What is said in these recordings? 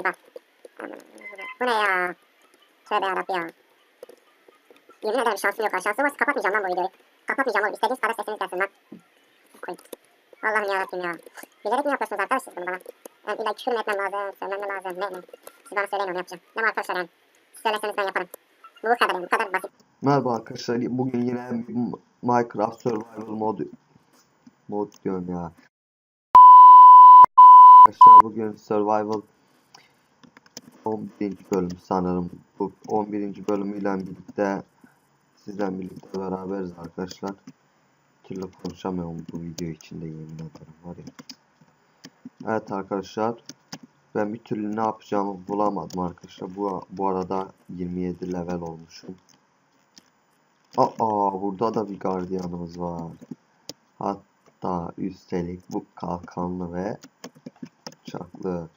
Bak. Bu ne ya? Tövbe yarabbim ya. Yemin ederim şansım yok ha. Şansım varsa kapatmayacağım lan bu videoyu. Kapatmayacağım oğlum. İstediğiniz kadar sesiniz gelsin lan. Koy. Allah'ım yarabbim ya. Bilerek mi yapıyorsunuz arkadaşlar bunu bana? Yani illa küfür mü etmem lazım? Söylemem mi lazım? Ne? Siz bana söyleyin onu yapacağım. Ne var arkadaşlar yani? Siz söylerseniz ben yaparım. Bu kadar yani. Bu kadar basit. Merhaba arkadaşlar. Bugün yine Minecraft Survival mod diyorum ya. Arkadaşlar bugün Survival 11. bölüm sanırım. Bu 11. bölümüyle birlikte sizden birlikte beraberiz arkadaşlar. Bir türlü konuşamıyorum bu video içinde, yemin ederim var ya. Evet arkadaşlar, ben bir türlü ne yapacağımı bulamadım arkadaşlar. Bu arada 27 level olmuşum. Burada da bir gardiyanımız var. Hatta üstelik bu kalkanlı ve bıçaklı.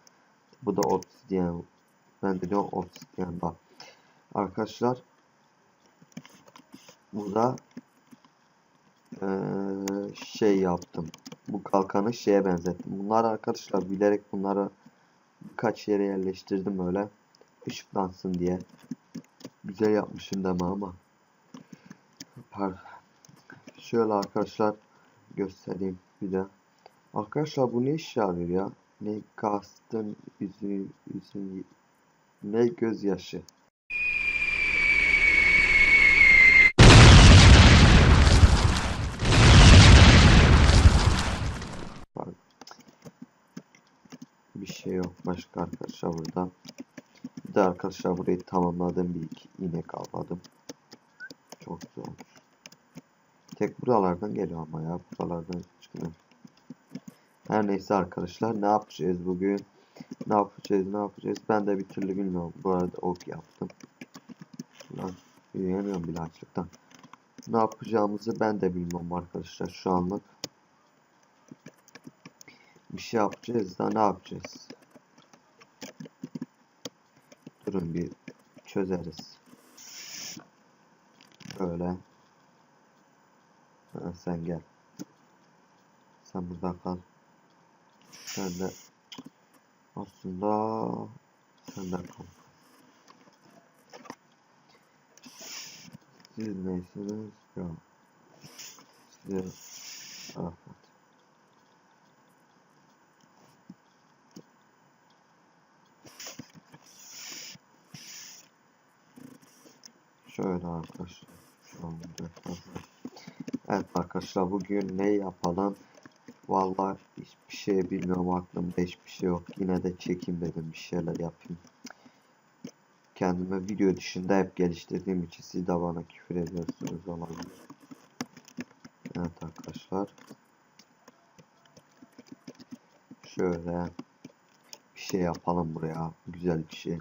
Bu da obsidyen. Ben de diyorum obsidyen bak. Arkadaşlar burada şey yaptım. Bu kalkanı şeye benzettim. Bunlar arkadaşlar bilerek bunları birkaç yere yerleştirdim öyle. Işıklansın diye. Güzel yapmışım deme ama. Şöyle arkadaşlar göstereyim bir de. Arkadaşlar bu ne işe yarıyor ya? Ne kastın yüzün ne gözyaşı. Bak. Bir şey yok başka arkadaşlar burada. Bir de arkadaşlar burayı tamamladım, bir iki inek avladım. Çok zor. Tek buralardan geliyor ama ya, buralardan çıkmıyor. Her neyse arkadaşlar, ne yapacağız bugün? Ne yapacağız? Ben de bir türlü bilmiyorum. Bu arada ok yaptım. Lan yürüyemiyorum bile açlıktan. Ne yapacağımızı ben de bilmiyorum arkadaşlar şu anlık. Bir şey yapacağız da ne yapacağız? Durun bir çözeriz. Şöyle. Ha, sen gel. Sen burada kal. Sen de aslında senden kal. Siz neysiniz? Ya. Size Arafat. Şöyle arkadaşlar. Şu anda. Evet arkadaşlar, bugün ne yapalım? Vallahi hiçbir şey bilmiyorum, aklımda hiçbir şey yok. Yine de çekeyim dedim, bir şeyler yapayım. Kendime video dışında hep geliştirdiğim için siz de bana küfür ediyorsunuz olabilir. Evet arkadaşlar. Şöyle bir şey yapalım buraya. Güzel bir şey.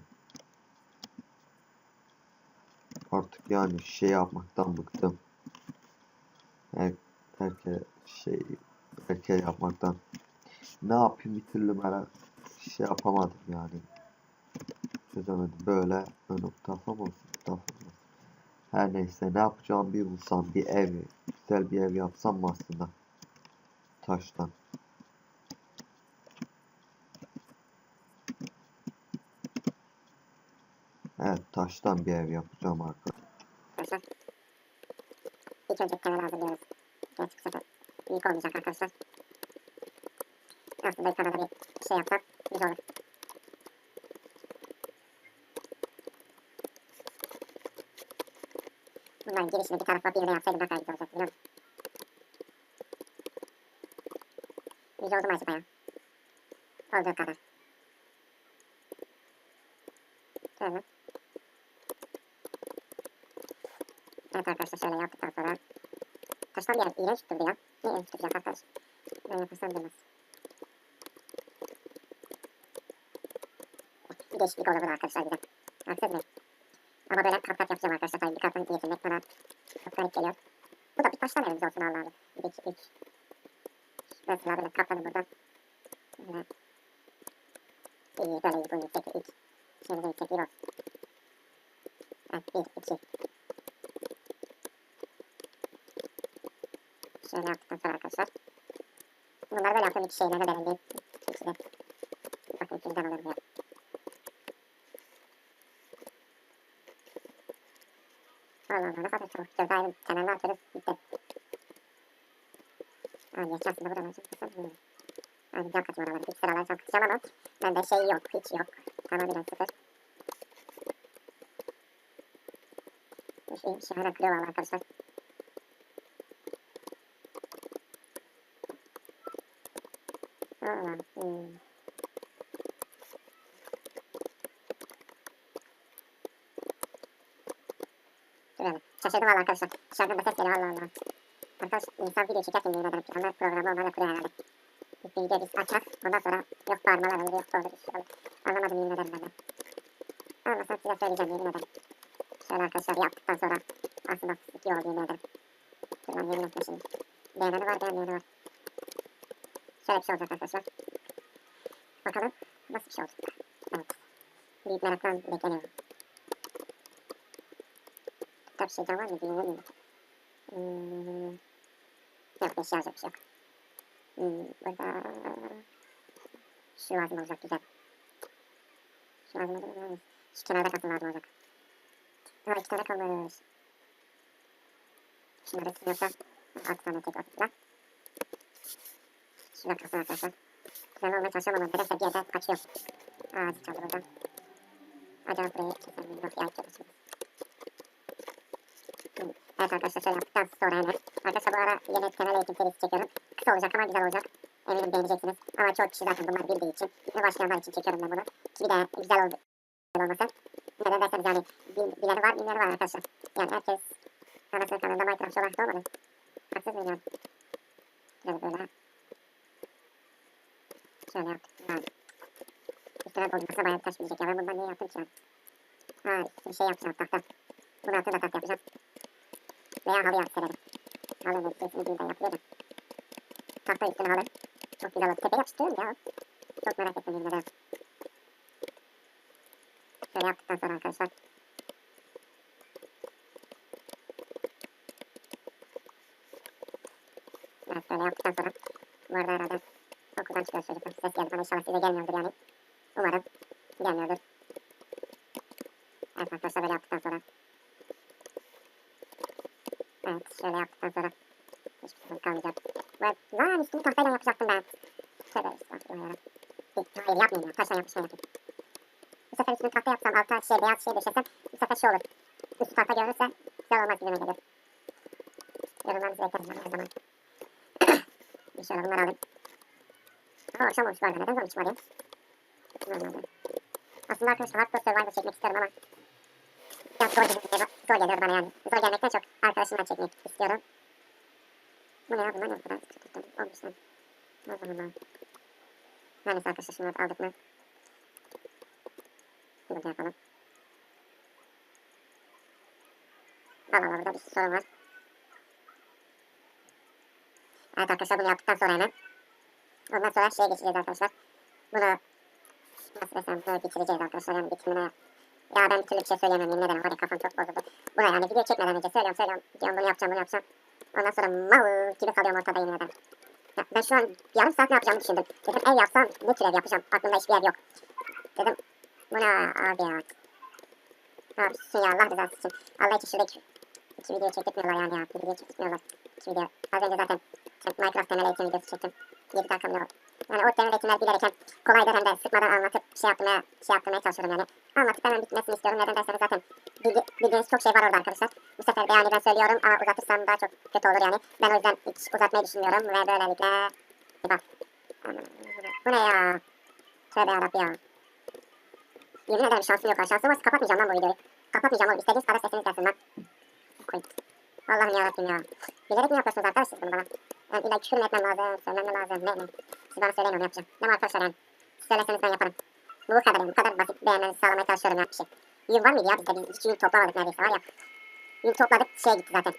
Artık yani şey yapmaktan bıktım. Herkes yapmaktan. Ne yapayım, bir türlü şey yapamadım yani. Çözemedim. Böyle tafam olsun. Her neyse, ne yapacağım bir bulsam, bir ev, güzel bir ev yapsam mı aslında? Taştan. Evet, taştan bir ev yapacağım arkadaşlar. İlk önce temel hazırlıyoruz. Gerçi bu sefer büyük olmayacak arkadaşlar. Aslında yukarıda da bir şey yapsak güzel olur. Bunların girişini bir tarafa bir de yapsaydım daha güzel olacak, biliyor musun? Güzel oldu mu acaba ya? Olduğu kadar. Şöyle. Evet arkadaşlar, şöyle yaptıktan sonra taştan bir yer iğrenç durdu ya. Ne iğrenç duracak arkadaş? Ben yaparsam bilmez. Bir değişiklik olur bu da arkadaşlar, güzel. Haksız mıyım? Ama böyle kat kat yapacağım arkadaşlar. Tabii bir kattan getirmek bana çok garip geliyor. Bu da bir taştan evimiz olsun Allah Allah. Bir iki üç. Mesela böyle katladım buradan. Böyle. İyi, böyle iyi, bunun yüksekliği ilk. Şeyimizin yüksekliği olsun. Evet, bir, iki. Şöyle yaptıktan sonra arkadaşlar. Bunları böyle yaptım, iki şeylerine beğendiğim. İkisi de. Bakın ikinciden alırım ya. Allah Allah ne kadar çabuk gidiyor. Daim kenarına atıyoruz. Bitti. Abi geçen aslında buradan olacak. Abi cam katım oraları. İlk sıralar cam katacağım ama bende şey yok. Hiç yok. Tamamen sıfır. Şey hala kırıyor valla arkadaşlar. Allah. Şöyle. Şaşırdım valla arkadaşlar. Dışarıdan da ses geliyor Allah Allah. Arkadaş insan video çekerken yemin ederim planlar programı onlarla kuruyor herhalde. Bir video biz açar. Ondan sonra yok bağırmalar olur yok doğru bir şey olur. Anlamadım yemin ederim ben de. Anlasam size söyleyeceğim yemin ederim. Şöyle arkadaşlar yaptıktan sonra aslında fıstık iyi oldu yemin ederim. Şuradan yemin etme şimdi. Beğeneni var beğenmeyeni var. Şöyle bir şey olacak arkadaşlar. Bakalım nasıl bir şey olacak. Evet. Büyük meraktan bekleniyor. Burada bir şey daha var mı? Bilmiyorum. Yok eşya olacak bir şey yok. Burada şu lazım olacak güzel. Şu lazım olacak güzel. Şu kenarda kalsın lazım olacak. Ha 2 tane kalmış. Şunları siliyorsa 6 tane tek atıkla. Şurada kalsın arkadaşlar. Güzel olmaya çalışıyorum ama nedense bir yerden kaçıyor. Ağacı çaldı buradan. Acaba burayı keselim. Yok yayık çalışmıyor. Evet arkadaşlar şöyle yaptıktan sonra hemen. Arkadaşlar bu ara yeni temel eğitim serisi çekiyorum. Kısa olacak ama güzel olacak. Eminim beğeneceksiniz. Ama çok kişi zaten bunlar bildiği için. Yeni başlayanlar için çekiyorum ben bunu. Ki bir de güzel olması. Neden derseniz yani bileni var bilmeyeni var arkadaşlar. Yani herkes anasının kanalında Minecraft olarak da olmadı. Haksız mıyım yani? Böyle böyle. Şöyle yaptık. Yani. Üstüne doldurmasa bayağı bir taş bilecek ya. Ben bundan niye yaptım ki yani? Ha üstüne şey yapacağım tahta. Bunun altına da tahta yapacağım. Veya halı sererim. Halı ve üstüne düğünden yapılıyor da. Tahta üstüne halı. Çok güzel oldu. Tepeye yapıştırıyorum ya. Çok merak ettim yemin ederim. Şöyle yaptıktan sonra arkadaşlar. Evet böyle yaptıktan sonra. Bu arada herhalde okuldan çıkıyor çocuklar. Ses geldi bana inşallah size gelmiyordur yani. Umarım gelmiyordur. Evet arkadaşlar böyle yaptıktan sonra. Evet şöyle yaptıktan sonra. Hiçbir sıkıntı kalmayacak. Lan üstünü tahtayla yapacaktım ben. Şöyle estağfurullah. Hayır yapmayayım ya. Taşla yapmışım yapayım. Bu sefer üstünü tahta yapsam alta şey beyaz şey döşesem bu sefer şey olur. Üstü tahta görünürse güzel olmaz gibime geliyor. Yorumlarınızı beklerim ben her zaman. İnşallah bunları alayım. Ama akşam olmuş bu arada. Neden zaman içim arayayım? Aslında arkadaşlar hardcore survival çekmek istiyorum ama biraz zor geliyor bana yani. Zor gelmekten çok arkadaşımla çekmek istiyorum. Bu ne ya? Bunlar ne kadar tuttum? Olmuş lan. Allah Allah. Neyse arkadaşlar şunları aldık mı? Bir de yapalım. Allah Allah burada bir sorun var. Evet arkadaşlar bunu yaptıktan sonra hemen. Ondan sonra şeye geçeceğiz arkadaşlar. Bunu nasıl desem böyle bitireceğiz arkadaşlar yani bitimine. Ya ben bir türlü bir şey söyleyemem yemin ederim. Hadi kafam çok bozuldu. Buna yani video çekmeden önce söylüyorum. Diyorum bunu yapacağım. Ondan sonra mal gibi kalıyorum ortada yemin ederim. Ya ben şu an yarım saat ne yapacağımı düşündüm. Dedim ev yapsam ne tür ev yapacağım. Aklımda hiçbir ev yok. Dedim bu ne abi ya. Abi susun ya Allah rızası için. Allah için şuradaki iki video çektirmiyorlar yani ya. Bir video çektirmiyorlar. İki video. Az önce zaten Minecraft temel eğitim videosu çektim. 7 dakika bile var. Yani o temel eğitimler bilereken kolaydır hem de sıkmadan anlatıp şey yaptırmaya çalışıyorum yani. Anlatıp hemen bitmesini istiyorum. Neden derseniz zaten bildiğiniz çok şey var orada arkadaşlar. Bu sefer de yani ben söylüyorum ama uzatırsam daha çok kötü olur yani. Ben o yüzden hiç uzatmayı düşünmüyorum ve böylelikle bak. Bu ne ya? Tövbe yarabbim ya. Yemin ederim şansım yok ha. Şansım varsa kapatmayacağım lan bu videoyu. Kapatmayacağım oğlum. İstediğiniz kadar sesiniz gelsin lan. Koy. Allah'ım yarabbim ya. Bilerek mi yapıyorsunuz arkadaşlar bunu bana? Yani illa küfür mü etmem lazım, söylemem lazım, ne? Siz bana söyleyin onu yapacağım. Değil mi arkadaşlar yani? Siz söyleseniz ben yaparım. Bu kadar yani. Bu kadar basit beğenmenizi sağlamaya çalışıyorum ya bir şey. Yün var mıydı ya bizde? Biz hiç yün toplamadık neredeyse var ya. Yün topladık şeye gitti zaten.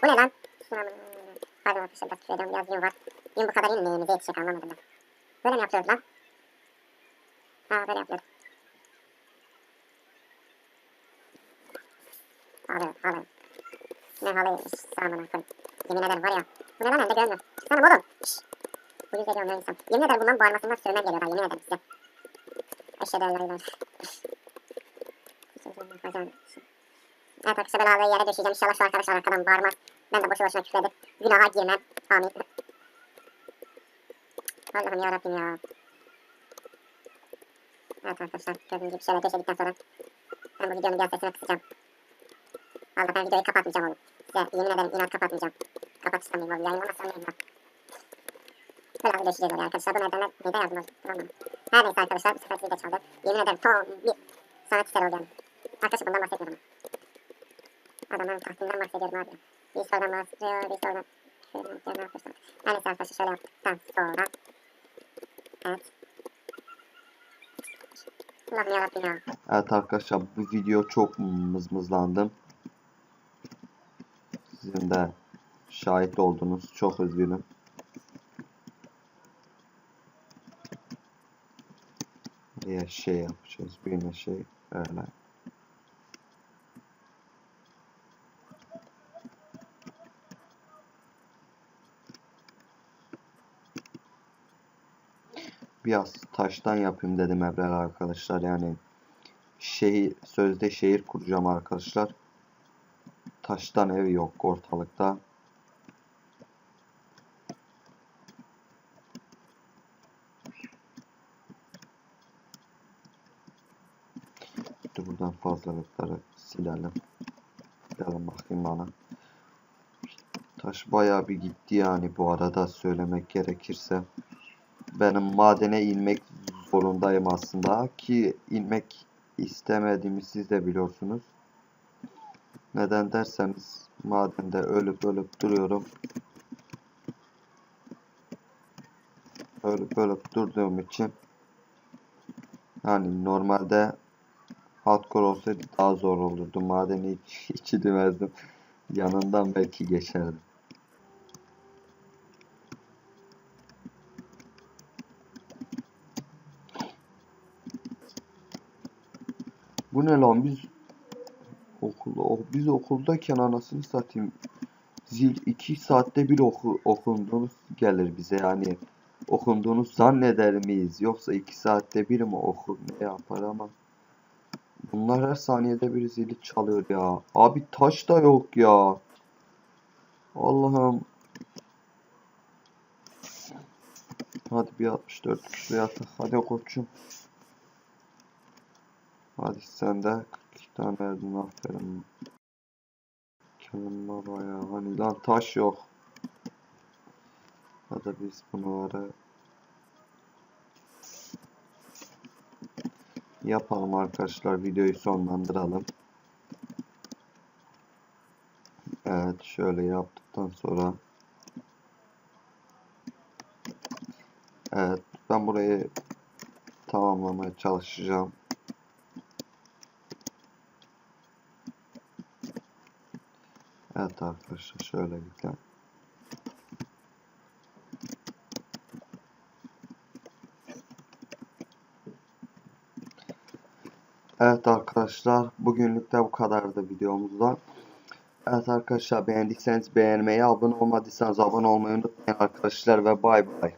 Bu ne lan? Pardon arkadaşlar biraz küfür ediyorum. Biraz yün var. Yün bu kadar yün neyimize yetecek anlamadım ben. Böyle mi yapıyoruz lan? Ha böyle yapıyoruz. Halı. Ne halıymış sağlamına koyayım. Yemin ederim var ya. Bu ne lan elde görmüyor. Çıksana oğlum. Şşş. Bu yüzde diyorum insan. Yemin ederim bundan bağırmasından sövmem geliyor ha yemin ederim size. Eşhedü en la ilahe illallah. Evet arkadaşlar ben ağlayı yere döşeyeceğim. İnşallah şu arkadaşlar arkadan bağırmaz. Ben de boşu boşuna küfredip günaha girmem. Amin. Allah'ım yarabbim ya. Evet arkadaşlar gördüğünüz gibi şöyle döşedikten sonra ben bu videonun biraz sesini kısacağım. Vallahi ben videoyu kapatmayacağım oğlum. Size yemin ederim inat kapatmayacağım. Kapatışlamayayım oğlum. Yayınlamazsam yayınlamam. Böyle abi döşeceğiz oraya arkadaşlar. Bu nedenle neyde yardım olsun. Tamam. Her neyse arkadaşlar bu sefer sizi de çaldı. Yemin ederim tam bir sanat eseri oldu yani. Arkadaşlar bundan bahsetmiyorum. Adamın tahtinden bahsediyorum abi. Bir sorudan bahsediyor. Bir sorudan. Şöyle yapmışlar. Her neyse arkadaşlar şöyle yaptıktan sonra. Evet. Allah'ım yarabbim ya. Evet arkadaşlar bu video çok mızmızlandım. Sizin de şahit oldunuz. Çok üzgünüm. Diye şey yapacağız. Bir şey öyle. Biraz taştan yapayım dedim Ebrar arkadaşlar. Yani sözde şehir kuracağım arkadaşlar. Taştan ev yok ortalıkta. Buradan fazlalıkları silelim. Silelim bakayım bana. Taş bayağı bir gitti yani bu arada söylemek gerekirse. Benim madene inmek zorundayım aslında ki inmek istemediğimi siz de biliyorsunuz. Neden derseniz madende ölüp duruyorum. Ölüp durduğum için yani normalde hardcore olsaydı daha zor olurdu. Madeni hiç demezdim. Yanından belki geçerdim. Bu ne lan biz okuldayken anasını satayım. Zil 2 saatte bir okunduğunuz gelir bize yani. Okunduğunu zanneder miyiz? Yoksa 2 saatte bir mi okur ne yapar ama. Bunlar her saniyede bir zili çalıyor ya. Abi taş da yok ya. Allah'ım. Hadi bir 64 kişi yatak. Hadi koçum. Hadi sen de 42 tane verdin aferin. Kelime bayağı hani lan taş yok. Hadi biz bunları yapalım arkadaşlar. Videoyu sonlandıralım. Evet şöyle yaptıktan sonra. Evet ben burayı tamamlamaya çalışacağım. Evet arkadaşlar şöyle güzel. Evet arkadaşlar bugünlük de bu kadardı videomuzda. Evet arkadaşlar beğendiyseniz beğenmeyi, abone olmadıysanız abone olmayı unutmayın arkadaşlar ve bay bay.